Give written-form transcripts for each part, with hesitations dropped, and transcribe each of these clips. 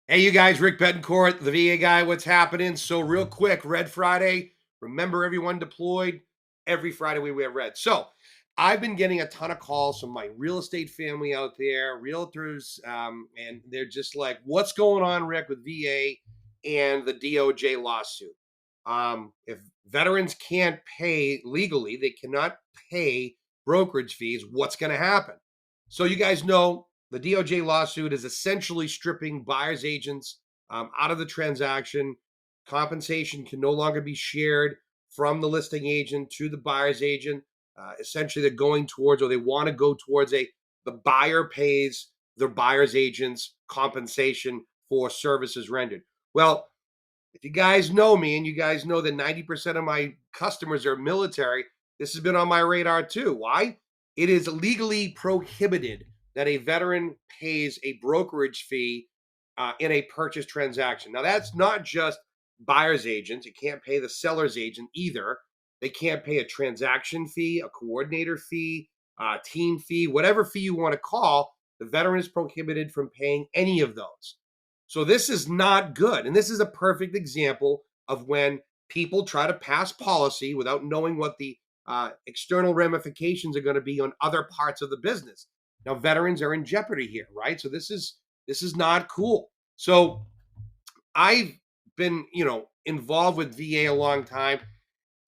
Hey, you guys, Rick Betancourt, the VA guy. What's happening? So, real quick, Red Friday. Remember, everyone deployed. Every Friday we wear red. So, I've been getting a ton of calls from my real estate family out there, realtors, and they're just like, "What's going on, Rick, with VA and the DOJ lawsuit? If veterans can't pay legally, they cannot pay brokerage fees. What's going to happen?" So, you guys know the DOJ lawsuit is essentially stripping buyer's agents out of the transaction. Compensation can no longer be shared from the listing agent to the buyer's agent. Essentially, they're going towards, or they want to go towards the buyer pays the buyer's agent's compensation for services rendered. Well, if you guys know me and you guys know that 90% of my customers are military, this has been on my radar too. Why? It is legally prohibited that a veteran pays a brokerage fee in a purchase transaction. Now, that's not just buyer's agents. It can't pay the seller's agent either. They can't pay a transaction fee, a coordinator fee, a team fee, whatever fee you want to call. The veteran is prohibited from paying any of those. So this is not good. And this is a perfect example of when people try to pass policy without knowing what the external ramifications are going to be on other parts of the business. Now, veterans are in jeopardy here, right? So this is not cool. So I've been, involved with VA a long time.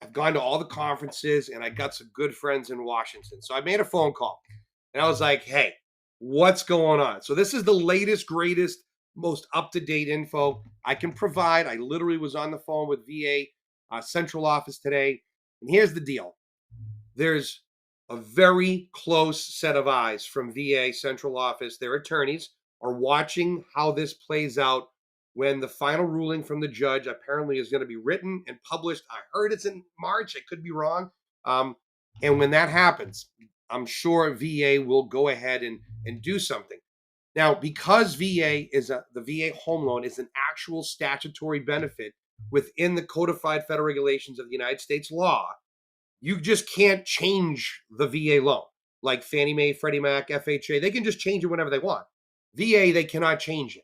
I've gone to all the conferences and I got some good friends in Washington. So I made a phone call and I was like, hey, what's going on? So this is the latest, greatest, most up to date info I can provide. I literally was on the phone with VA central office today. And here's the deal: there's a very close set of eyes from VA central office. Their attorneys are watching how this plays out when the final ruling from the judge apparently is going to be written and published. I heard it's in March. I could be wrong. Um, and when that happens, I'm sure VA will go ahead and do something. Now, because the VA home loan is an actual statutory benefit within the codified federal regulations of the United States law, you just can't change the VA loan. Like Fannie Mae, Freddie Mac, FHA, they can just change it whenever they want. VA, they cannot change it.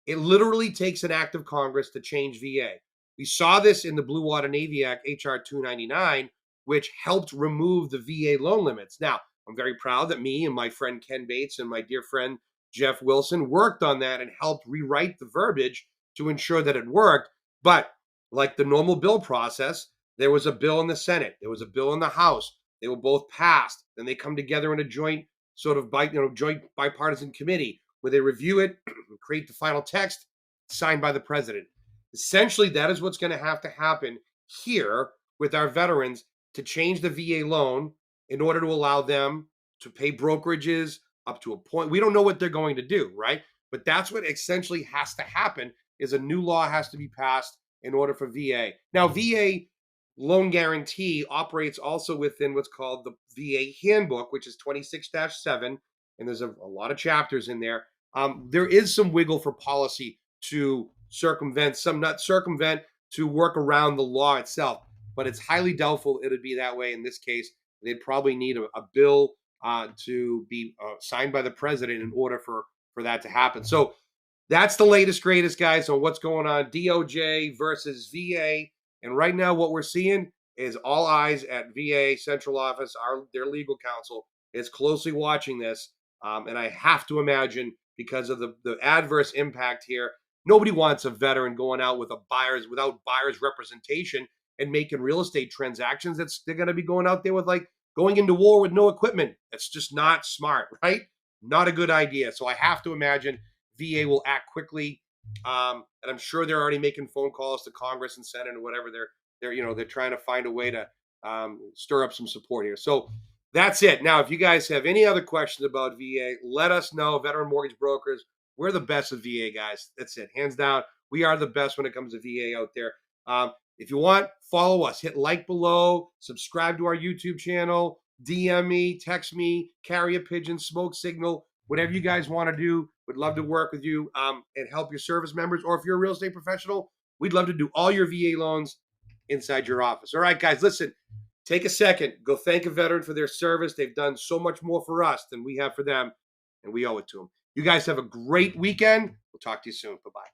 It literally takes an act of Congress to change VA. We saw this in the Blue Water Navy Act, HR 299, which helped remove the VA loan limits. Now, I'm very proud that me and my friend Ken Bates and my dear friend Jeff Wilson worked on that and helped rewrite the verbiage to ensure that it worked. But like the normal bill process, there was a bill in the Senate, there was a bill in the House. They were both passed. Then they come together in a joint sort of joint bipartisan committee where they review it, create the final text signed by the president. Essentially, that is what's going to have to happen here with our veterans to change the VA loan in order to allow them to pay brokerages up to a point. We don't know what they're going to do, right? But that's what essentially has to happen is a new law has to be passed in order for VA. Now, VA loan guarantee operates also within what's called the VA handbook, which is 26-7, and there's a lot of chapters in there. There is some wiggle for policy to not circumvent, to work around the law itself, but it's highly doubtful it'd be that way in this case. They'd probably need a bill to be signed by the president in order for that to happen. So that's the latest, greatest, guys, on what's going on DOJ versus VA. And right now, what we're seeing is all eyes at VA central office. Their legal counsel is closely watching this. And I have to imagine because of the adverse impact here, nobody wants a veteran going out without buyer's representation and making real estate transactions. They're going to be going out there with like going into war with no equipment. That's just not smart, right? Not a good idea. So I have to imagine VA will act quickly. And I'm sure they're already making phone calls to Congress and Senate and whatever. They're trying to find a way to stir up some support here. So that's it. Now, if you guys have any other questions about VA, let us know. Veteran Mortgage Brokers, we're the best of VA, guys. That's it, hands down. We are the best when it comes to VA out there. If you want, follow us. Hit like below. Subscribe to our YouTube channel. DM me, text me, carrier pigeon, smoke signal, whatever you guys want to do. We'd love to work with you and help your service members. Or if you're a real estate professional, we'd love to do all your VA loans inside your office. All right, guys, listen, take a second. Go thank a veteran for their service. They've done so much more for us than we have for them, and we owe it to them. You guys have a great weekend. We'll talk to you soon. Bye-bye.